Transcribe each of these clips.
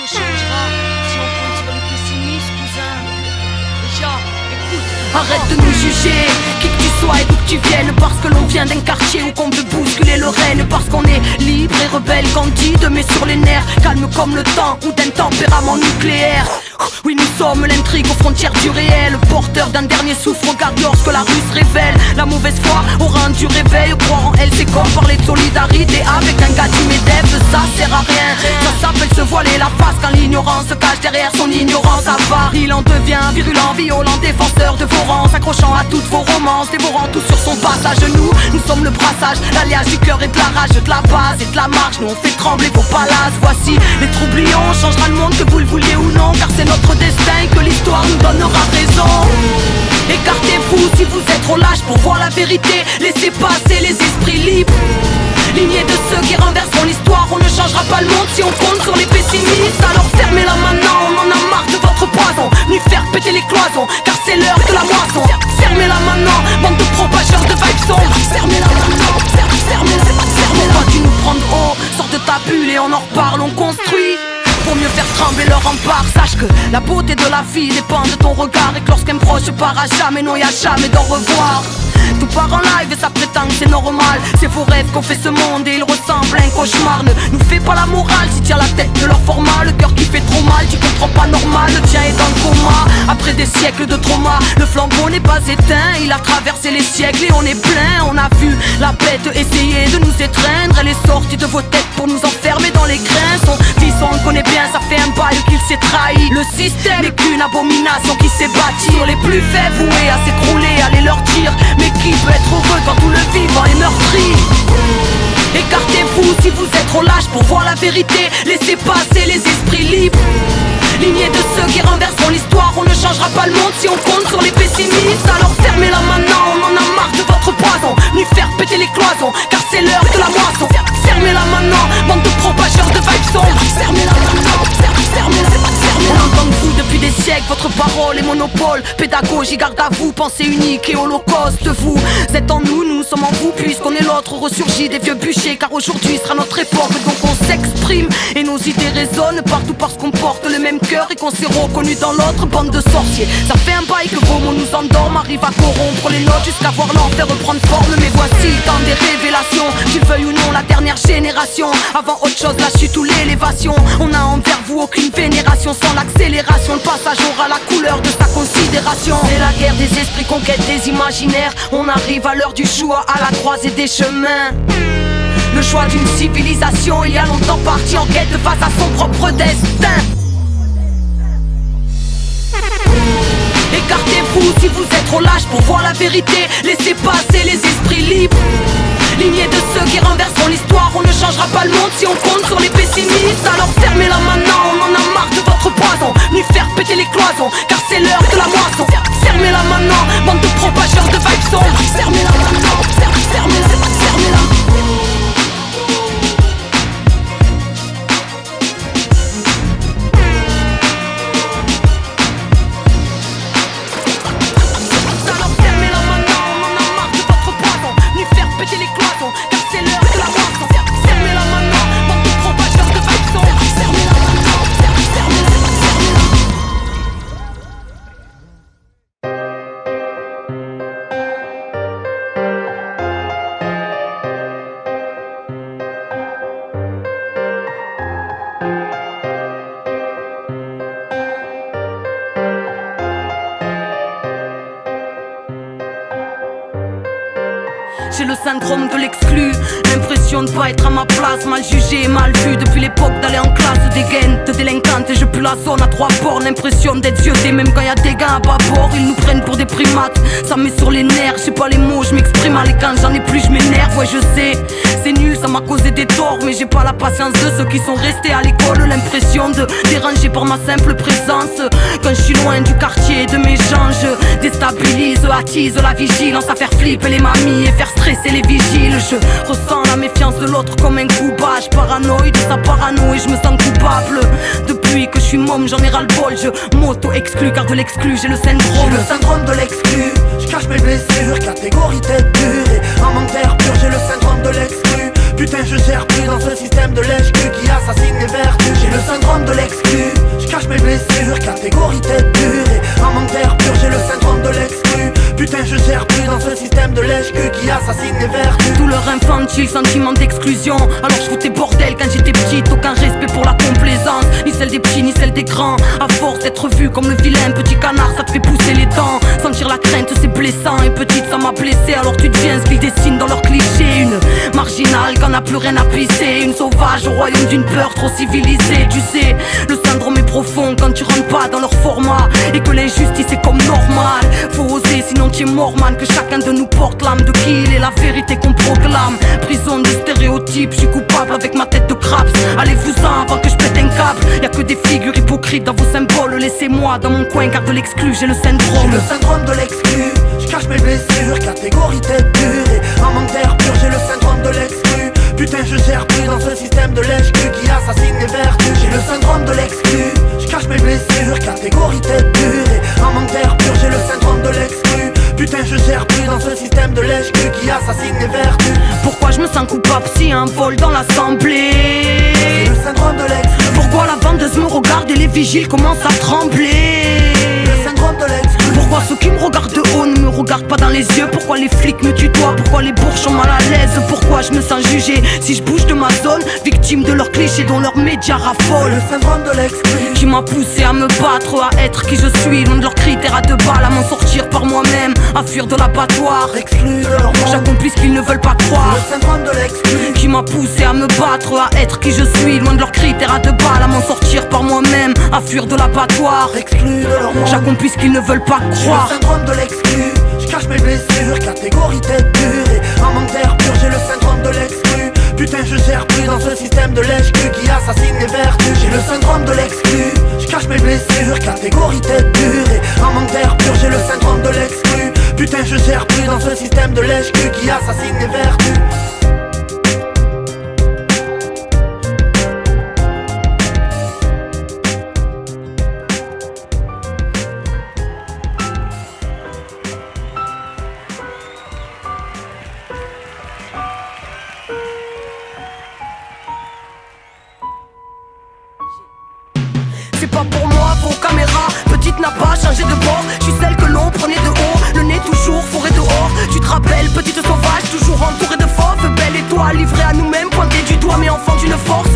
changera si on compte sur les pessimistes, cousin. Déjà, écoute. Arrête de nous juger, qui que tu sois et d'où que tu viennes. Parce que l'on vient d'un quartier où qu'on veut bousculer le règne. Parce qu'on est libre et rebelle, candide mais sur les nerfs. Calme comme le temps ou d'un tempérament nucléaire. Oui, nous sommes l'intrigue aux frontières du réel. Porteur d'un dernier souffle, regarde lorsque la rue se révèle. La mauvaise foi aura un du réveil. Croire en elle, c'est comme parler de solidarité avec un gars du MEDEF. Ça sert à rien, ça s'appelle se voiler la face. Quand l'ignorance se cache derrière son ignorance avare. Il en devient virulent, violent, défenseur de vos rangs, s'accrochant à toutes vos romances, dévorant tout sur son passage. Nous sommes le brassage, l'alliage du cœur et de la rage, de la base et de la marche. Nous on fait trembler vos palaces. Voici les troublions, on changera le monde que vous le vouliez ou non. Car c'est notre destin que l'histoire nous donnera raison. Écartez-vous si vous êtes trop lâche pour voir la vérité. Laissez passer les esprits libres. Lignée de ceux qui renverseront l'histoire. On ne changera pas le monde si on compte sur les pessimistes. Alors fermez-la maintenant, on en a marre de votre poison. Venus faire péter les cloisons, car c'est l'heure de la moisson. Fermez-la maintenant, bande de propageurs de vibes sombres. Fermez-la maintenant, fermez-la. Vas-tu nous prendre haut, sors de ta bulle et on en reparle, on construit. Pour mieux faire trembler leur rempart. Sache que la beauté de la vie dépend de ton regard. Et que lorsqu'un proche part à jamais, non y'a jamais d'au revoir. Tout part en live et ça prétend que c'est normal. C'est vos rêves qu'on fait ce monde et il ressemble à un cauchemar. Ne nous fais pas la morale si tiens la tête de leur format. Le cœur qui fait trop mal, tu comprends pas normal. Le tien est dans le coma, après des siècles de trauma. Le flambeau n'est pas éteint, il a traversé les siècles et on est plein. On a vu la bête essayer de nous étreindre. Elle est sortie de vos têtes pour nous enfermer dans les grains. Son fils on le connaît bien, ça fait un bail qu'il s'est trahi. Le système n'est qu'une abomination qui s'est bâtie sur les plus faibles voués à s'écrouler. Allez leur dire, mais qui peut être heureux quand tout le vivant est meurtri? Écartez-vous si vous êtes trop lâche pour voir la vérité. Laissez passer les esprits libres. Lignée de ceux qui renverseront l'histoire. On ne changera pas le monde si on compte sur les pessimistes. Alors fermez-la maintenant, on en a marre de votre poison. Venus faire péter les cloisons, car c'est l'heure de la moisson. Fermez-la maintenant, bande de propageurs de vibes sombres. Fermez-la maintenant, fermez-la. On entend de vous depuis des siècles, votre parole est monopole. Pédagogie, garde à vous, pensée unique et holocauste. Vous êtes en nous, nous sommes en vous. Puisqu'on est l'autre, ressurgit des vieux bûchers. Car aujourd'hui sera notre époque, donc on s'exprime. Et nos idées résonnent partout parce qu'on porte le même cœur. Et qu'on s'est reconnu dans l'autre bande de sorciers. Ça fait un bail que vos mots nous endorment. Arrive à corrompre les notes jusqu'à voir l'enfer reprendre forme. Mais voici tant des révélations, tu le veuilles ou non, la dernière génération. Avant autre chose, la chute ou l'élévation. On a envers vous aucune vénération. Sans l'accélération, le passage aura la couleur de sa considération. C'est la guerre des esprits, conquête des imaginaires. On arrive à l'heure du choix, à la croisée des chemins. Le choix d'une civilisation, il y a longtemps parti en quête face à son propre destin. Écartez-vous si vous êtes trop lâche pour voir la vérité. Laissez passer les esprits libres. Lignée de ceux qui renverseront l'histoire. On ne changera pas le monde si on compte sur les pessimistes. Alors fermez-la maintenant, on en a marre de votre poison. Venus faire péter les cloisons, car c'est l'heure de la moisson. Fermez-la maintenant, bande de propageurs de vibes sombres. Fermez-la maintenant, fermez-la. J'ai le syndrome de l'exclu, l'impression de pas être à ma place. Mal jugé et mal vu depuis l'époque d'aller en classe. Des gaines de délinquantes et je pue la zone à 3 bords. L'impression d'être zioté même quand y'a des gars à bas bord. Ils nous prennent pour des primates, ça me met sur les nerfs. J'ai pas les mots, je m'exprime mal et quand j'en ai plus je m'énerve. Ouais je sais, c'est nul, ça m'a causé des torts. Mais j'ai pas la patience de ceux qui sont restés à l'école. L'impression de déranger par ma simple présence. Quand je suis loin du quartier, de mes gens, je déstabilise, attise la vigilance. À faire flipper les mamies et faire stresser les vigiles. Je ressens la méfiance de l'autre comme un coup bas. Je paranoïde de sa parano et je me sens coupable. Depuis que je suis môme j'en ai ras le bol. Je m'auto-exclus car de l'exclu j'ai le syndrome. J'ai le syndrome de l'exclu, je cache mes blessures. Catégorie tête dure et un manque d'air pur. J'ai le syndrome de l'exclu, putain je gère plus dans ce système de lèche-cul qui assassine les vertus. J'ai le syndrome de l'exclu, Valeur infantile, sentiment d'exclusion. Alors je foutais bordel quand j'étais petite. Aucun respect pour la complaisance, ni celle des petits, ni celle des grands. À force d'être vu comme le vilain petit canard, ça te fait pousser les dents. Sentir la crainte c'est blessant, et petite ça m'a blessé. Alors tu deviens ce qu'ils dessinent dans leurs clichés. Une marginale qu'on n'a plus rien à pisser, une sauvage au royaume d'une peur trop civilisée. Tu sais, le syndrome est profond quand tu rentres pas dans leur format, et que l'injustice est comme normal. Faut oser sinon tu es mort man. Que chacun de nous porte l'âme de qui il est, la vérité qu'on proclame. Prison de stéréotypes, je suis coupable avec ma tête de craps. Allez-vous-en avant que je pète un câble. Y'a que des figures hypocrites dans vos symboles. Laissez-moi dans mon coin car de l'exclu j'ai le syndrome. J'ai le syndrome de l'exclu, je cache mes blessures, catégorie tête dure. Et en manque d'air pur, j'ai le syndrome de l'exclu. Putain je gère plus dans ce système de lèche-cul qui assassine les vertus. J'ai le syndrome de l'exclu, je cache mes blessures, catégorie tête dure. Et en manque d'air pur, j'ai le syndrome de l'exclu. Putain je gère plus dans ce système de lèche-cul qui assassine les vertus. Pourquoi je me sens coupable si un vol dans l'assemblée? C'est le syndrome de l'exclu. Pourquoi la vendeuse me regarde et les vigiles commencent à trembler? Le syndrome de l'exclu. Pourquoi ceux qui me regardent de haut ne me regardent pas dans les yeux? Pourquoi les flics me tutoient? Pourquoi les bourges sont mal à l'aise? Pourquoi je me sens jugé si je bouge de ma zone? Victime de leurs clichés dont leurs médias raffolent. Le syndrome de l'exclu qui m'a poussé à me battre, à être qui je suis, loin de leurs critères à 2 balles, à m'en sortir par moi-même, à fuir de l'abattoir, exclu de leur monde. J'accomplis ce qu'ils ne veulent pas croire. Le syndrome de l'exclu qui m'a poussé à me battre, à être qui je suis, loin de leurs critères à 2 balles, à m'en sortir par moi-même, à fuir de l'abattoir, exclu de leur monde. J'accomplis ce qu'ils ne veulent pas croire. Le syndrome de l'exclu, je cache mes blessures, catégorie tête dure. Et en manque d'air pur, j'ai le syndrome de l'exclu. Putain je gère plus dans ce système de lèche-cul qui assassine les vertus. J'ai le syndrome de l'exclu, je cache mes blessures, catégorie tête dure. Et en manque d'air pur, j'ai le syndrome de l'exclu. Putain je gère plus dans ce système de lèche-cul qui assassine les vertus. C'est pas pour moi, vos caméras, petite n'a pas changé de bord. Je suis celle que l'on prenait de haut, le nez toujours fourré dehors. Tu te rappelles, petite sauvage, toujours entourée de fauves. Belle étoile livrée à nous-mêmes, pointée du doigt mais enfant d'une force.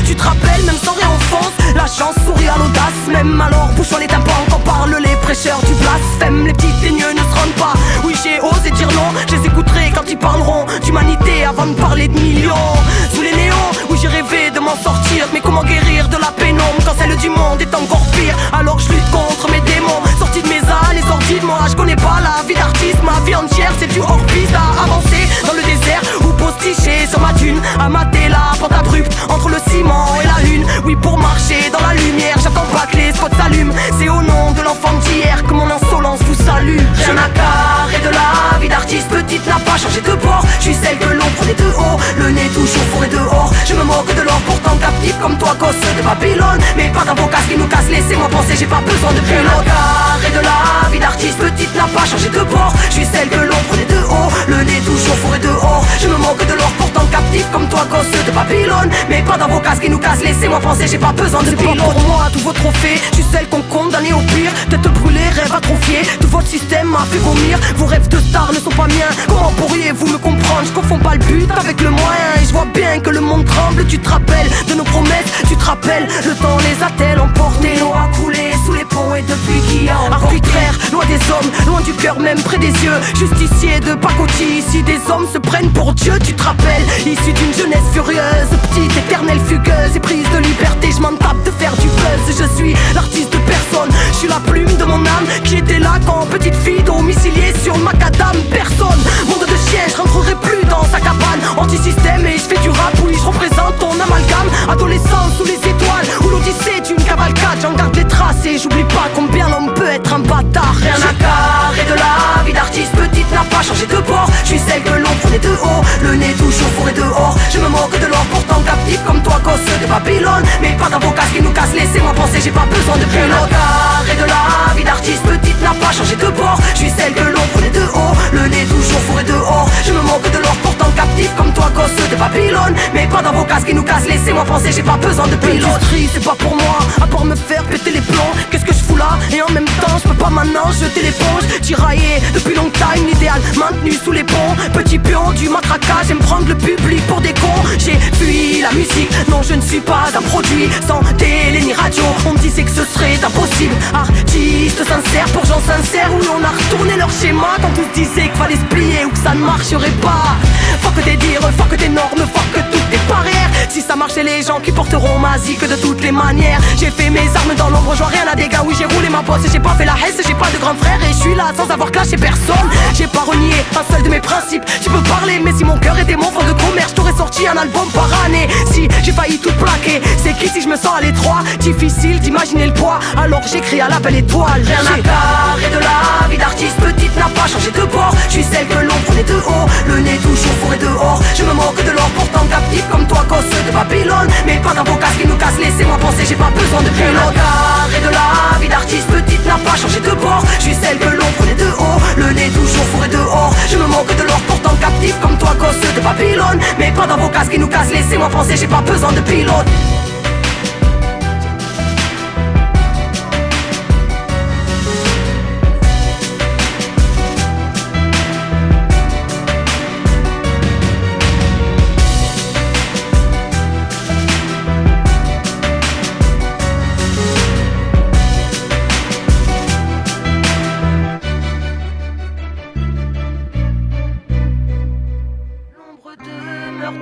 Tu te rappelles, même sans rien offense, la chance sourit à l'audace. Même alors, bouchons les tympans quand parlent les prêcheurs du blasphème. Les petits teigneux ne se rendent pas, oui j'ai osé dire non. Je les écouterai quand ils parleront d'humanité avant de parler de millions. Sous les néons, oui j'ai rêvé de m'en sortir, mais comment guérir de la pénombre quand celle du monde est encore pire? Alors je lutte contre mes démons, sortis de mes âles et sortis de moi. Je connais pas la vie d'artiste, ma vie entière c'est du hors-piste. À avancer dans le désert ou posticher sur ma dune, à mater la pente abrupte entre le ciment et la lune. Oui pour marcher dans la lumière, j'attends pas que les spots s'allument. C'est au nom de l'enfant d'hier que mon insolence vous salue. Rien à carrer de la vie d'artiste, petite n'a pas changé de bord. Je suis celle que l'on prenait de haut, le nez toujours fourré dehors. Je me moque de l'or pourtant captif comme toi gosse de Babylone. Mais pas d'avocats qui nous cassent, laissez-moi penser, j'ai pas besoin de pilote. Carré de la vie d'artiste, petite n'a pas changé de bord. Je suis celle que l'on prenait de haut, le nez toujours fourré dehors. Je me moque de l'or pourtant captif comme toi gosse de Babylone. Mais pas d'avocats qui nous cassent, laissez-moi penser, j'ai pas besoin de pilote. Pour moi tous vos trophées, je suis celle qu'on condamnait au pire. Tête brûlée, rêve atrophié, tout votre système m'a fait vomir. Vos rêves de star ne sont pas miens, comment pourriez-vous me comprendre? Je confonds pas le but avec le moyen, et je vois bien que le monde tremble. Tu te rappelles de nos promesses, tu te rappelles, le temps les a-t-elle emportés? L'eau a coulé sous les ponts et depuis qui a encore arbitraire, loin des hommes, loin du cœur, même près des yeux. Justicier de pacotille, ici des hommes se prennent pour Dieu. Tu te rappelles, issu d'une jeunesse furieuse, petite, éternelle, fugueuse et prise de liberté, je m'en tape de faire du buzz. Je suis l'artiste de personne, je suis la plume de mon âme qui était là quand petite fille domiciliée sur macadam. Personne, monde de chien, je rentrerai plus dans sa cabane. Anti-système et je fais du rap, oui je représente ton amalgame. Adolescence sous les étoiles, ou l'odyssée d'une cavalcade. J'en garde les traces et j'oublie pas combien l'homme peut être un bâtard. Rien à carrer de la vie d'artiste, petite n'a pas changé de bord. Je suis celle que l'on prenait de haut, le nez toujours fourré dehors. Je me moque de l'or pourtant captif comme toi gosse de Babylone. Mais pas d'avocats qui nous cassent, laissez-moi penser, j'ai pas besoin de pilote. Rien à carrer de la vie d'artiste, petite n'a pas changé de bord. Je suis celle que l'on prenait de haut, le nez toujours fourré dehors. Je me moque de l'or pourtant captif comme toi gosse de Babylone. Mais pas d'avocats qui nous cassent, laissez-moi penser, j'ai pas besoin de pilote. L'industrie c'est pas pour moi, à part me faire péter les plombs. Qu'est-ce que je fous là? Et en même temps je peux pas maintenant jeter l'éponge. Tiraillé depuis longtemps, l'idéal maintenu sous les ponts. Petit pion du matraquage, j'aime prendre le public pour des cons. J'ai fui la musique, non je ne suis pas un produit sans télé ni radio. On me disait que ce serait impossible. Artiste sincère pour gens sincères, où on a retourné leur schéma quand tous disaient qu'il fallait se plier ou que ça ne marcherait pas. Faut que tes dires, faut que tes normes, faut que toutes tes barrières. Si ça marchait, les gens qui porteront ma zik de toutes les manières. J'ai fait mes armes dans l'ombre, je vois rien à dégâts. Oui j'ai roulé ma bosse et j'ai pas fait la hesse. J'ai pas de grand frère et je suis là sans avoir clashé personne. J'ai pas renié un seul de mes principes. Tu peux parler mais si mon cœur était mon fond de commerce, j'aurais sorti un album par année. Si j'ai failli tout plaquer, c'est qui si je me sens à l'étroit. Difficile d'imaginer le poids, alors j'écris à la belle étoile. Rien à carrer de la vie d'artiste petite n'a pas changé de bord. Je suis celle que l'on prenait de haut, le nez toujours fourré dehors. Je me moque de l'or pourtant captif comme toi gosse de Babylone. Mais pas dans vos casques qui nous cassent, laissez-moi penser, j'ai pas besoin de pilote. Carré de la vie d'artiste petite n'a pas changé de bord. Je suis celle que l'on prenait de haut, le nez toujours fourré dehors. Je me moque de l'or pourtant captif comme toi gosse de Babylone. Mais pas dans vos casques qui nous cassent, laissez-moi penser, j'ai pas besoin de pilote.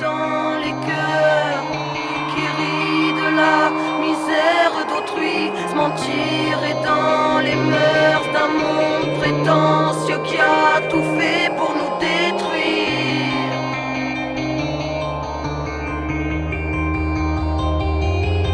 Dans les cœurs qui rient de la misère d'autrui, se mentir est dans les mœurs d'un monde prétentieux qui a tout fait pour nous détruire.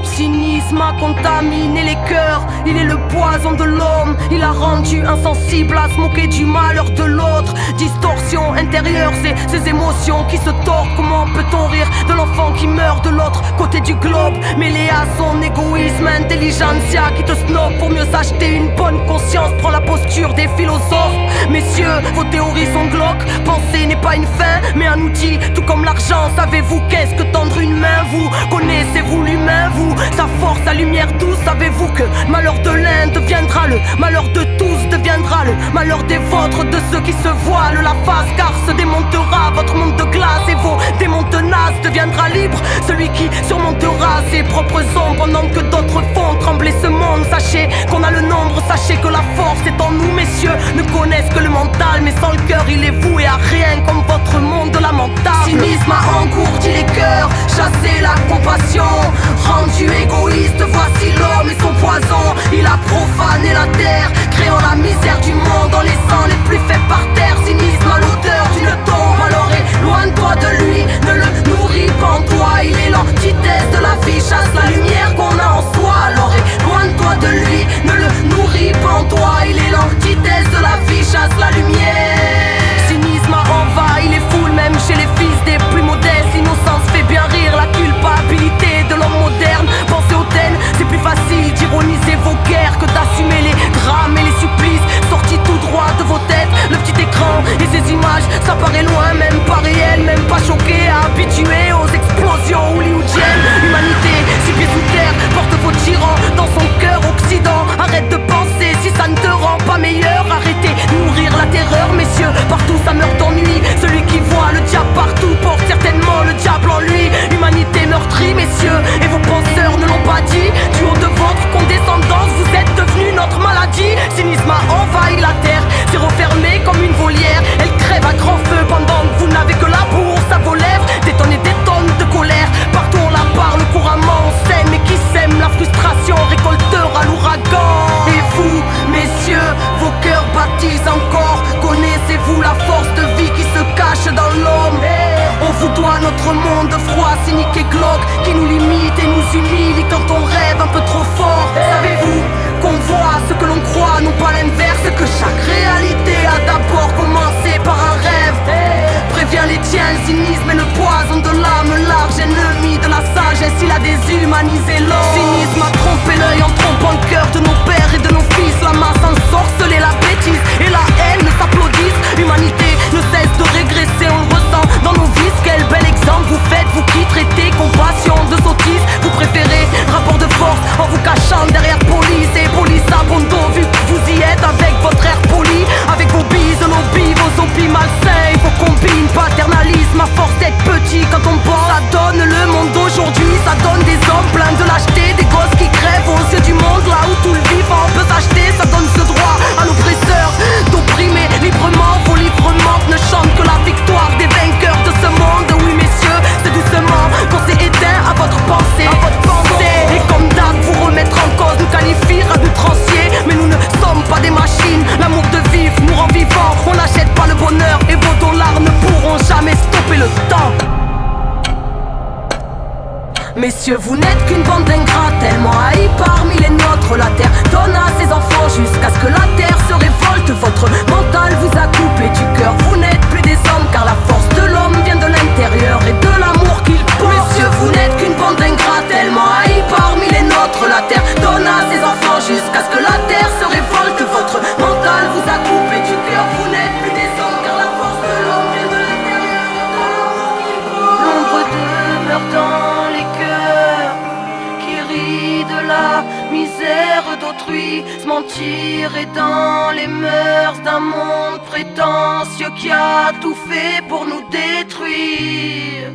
Cynisme a contaminé les cœurs, il est le poison de l'homme. Il a rendu insensible à se moquer du malheur de l'autre. Distorsion intérieure, c'est ces émotions qui se tordent. Comment peut-on rire de l'enfant qui meurt de l'autre côté du globe? Mêlé à son égoïsme, intelligentsia qui te snob pour mieux s'acheter une bonne conscience. Prends la posture des philosophes. Messieurs, vos théories sont glauques. Penser n'est pas une fin, mais un outil, tout comme l'argent. Savez-vous qu'est-ce que tendre une main? Vous connaissez-vous l'humain, vous? Sa force, sa lumière douce. Savez-vous que le malheur de l'un deviendra le malheur de tous, deviendra le malheur des vôtres, de ceux qui se voilent la face, car se démontera votre monde de glace et vos démons tenaces. Deviendra libre celui qui surmontera ses propres ombres pendant que d'autres font trembler ce monde. Sachez qu'on a le nombre, sachez que la force est en nous. Messieurs ne connaissent que le mental, mais sans le cœur il est voué à rien comme votre monde lamentable. Cynisme a engourdi les cœurs, chassé la compassion, rendu égoïste, voici l'homme et son poison. Il a profané la terre, créant la misère du monde en laissant les plus faibles par terre. Cynisme à l'odeur d'une tombe, alors éloigne-toi de lui, ne le nourris pas en toi. Il est l'antithèse de la vie, chasse la lumière qu'on a en soi. Alors éloigne-toi de lui, ne le nourris pas en toi. Il est l'antithèse de la vie, chasse la lumière. Cynisme a envahi les foules, même chez les fils des plus modestes. L'innocence fait bien rire la culpabilité de l'homme moderne. Pensez aux haines, c'est plus facile d'ironiser vos guerres que d'assumer les drames et les supplices sortis tout droit de vos têtes. Le petit écran et ces images, ça paraît loin, même pas réel, même pas choqué, habitué aux explosions hollywoodiennes. Humanité, six pieds sous terre, porte vos tyrans dans son cœur occident. Arrête de penser si ça ne te rend pas meilleur. Arrêtez de nourrir la terreur, messieurs, partout ça meurt d'ennui. Celui qui voit le diable partout porte certainement le diable en lui. Humanité meurtrie, messieurs, et vos penseurs ne l'ont pas dit. Du haut de votre condescendance, vous êtes devenus notre maladie. Cynisme a envahi la terre, s'est refermé comme une volière. Elle crève à grand feu pendant que vous n'avez que la bourse à vos lèvres. Des tonnes et des tonnes de colère, partout on la parle couramment. On sème et qui sème la frustration, récolteur à l'ouragan. Et vous, messieurs, vos cœurs baptisent encore. Connaissez-vous la force de vie qui se cache dans l'homme? On vous doit notre monde froid, cynique et glauque, qui nous limite et nous humilie quand on rêve un peu trop fort. Savez-vous qu'on voit ce que l'on croit, non pas l'inverse, que chaque réalité a d'abord commencé par un rêve. Préviens les tiens, le cynisme est le poison de l'âme, large ennemi de la sagesse, il a déshumanisé l'homme. Cynisme a trompé l'œil en trompant le cœur de nos pères et de nos fils. La masse ensorcelée, la bêtise et la haine s'applaudissent. Humanité ne cesse de régresser, on le ressent dans nos vies. Quel bel exemple vous faites, vous qui traitez compassion de sottise. Vous préférez rapport de force en vous cachant derrière police et police à bon dos, vu que vous y êtes avec votre air poli, avec vos bises, lobbies, vos zombies malsains, vos combines, paternalisme à force d'être petit. Messieurs, vous n'êtes qu'une bande d'ingrats, tellement haïs parmi les nôtres. La terre donne à ses enfants jusqu'à ce que la terre se révolte. Votre mental vous a coupé du cœur, vous n'êtes plus des hommes, car la force de l'homme vient de l'intérieur et de l'amour qu'il porte. Messieurs, vous n'êtes qu'une bande d'ingrats, tellement haïs parmi les nôtres. La terre donne à ses enfants jusqu'à ce que la terre se révolte. Votre mental vous a coupé du cœur, vous n'êtes plus des hommes, car la force de l'homme vient de l'intérieur et de l'amour qu'il porte. L'ombre demeure dans les cœurs qui rit de la misère d'autrui. Se mentir est dans les mœurs d'un monde prétentieux qui a tout fait pour nous détruire.